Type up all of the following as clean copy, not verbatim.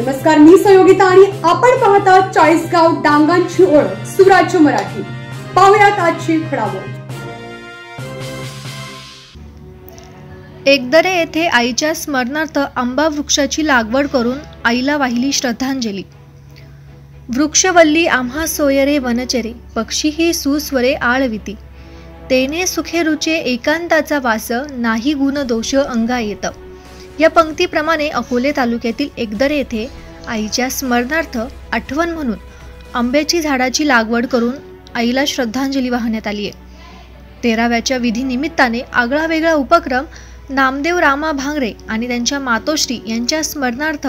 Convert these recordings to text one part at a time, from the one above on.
नमस्कार, मी संयोगिता आणि आपण पाहता चाळीसगाव डांगांची ओळख सुराज्य मराठी। पाहुयात आजची घडामोड। एकदरे येथे आईच्या स्मरणार्थ आंबा वृक्षाची लागवड करून आईला वाहिली श्रद्धांजली। वृक्षवल्ली आम्हा सोयरे वनचरे, पक्षी ही सुस्वरे आळविती। तेने सुखे रुचे एकांताचा वास, नाही गुण दोष अंगा येत। या पंक्तीप्रमाणे अकोले तालुक्यातील एकदरे येथे आईच्या स्मरणार्थ आठवण म्हणून आंब्याची झाडाची लागवड करून आईला श्रद्धांजली वाहण्यात आली आहे। 13व्याच्या विधी निमित्ताने आगळा वेगळा उपक्रम नामदेव रामा भांगरे आणि त्यांच्या मातोश्री यांच्या स्मरणार्थ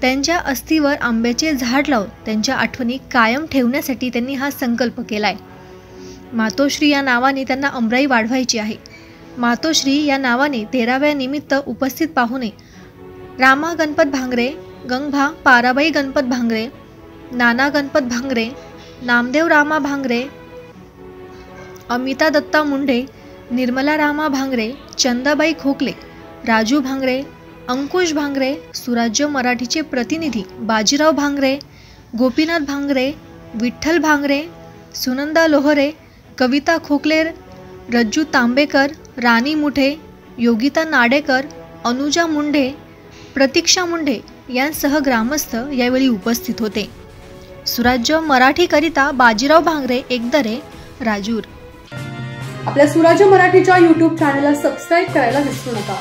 त्यांच्या अस्थीवर आंब्याचे झाड लावून त्यांच्या आठवणी कायम ठेवण्यासाठी त्यांनी हा संकल्प केलाय। मातोश्री या नावाने त्यांना अमराई वाढवायची आहे। मातोश्री या नावाने 13व्या निमित्त उपस्थित पाहुणे रामा गणपत भांगरे, गंगभा पाराबाई गणपत भांगरे, नाना गणपत भांगरे, नामदेव रामा भांगरे, अमिता दत्ता मुंडे, निर्मला रामा भांगरे, चंदाबाई खोकले, राजू भांगरे, अंकुश भांगरे, सुराज्य मराठीचे प्रतिनिधी बाजीराव भांगरे, गोपीनाथ भांगरे, विठ्ठल भांगरे, सुनंदा लोहरे, कविता खोकलेर, रज्जू तांबेकर, राणी मुठे, योगिता नाडेकर, अनुजा मुंडे, प्रतीक्षा मुंडे यांसह ग्रामस्थ यावेळी उपस्थित होते। सुराज्य मराठीकरिता बाजीराव भांगरे, एकदरे, राजूर। आपल्या सुराज्य मराठीच्या YouTube चॅनलला सबस्क्राइब करायला विसरू नका।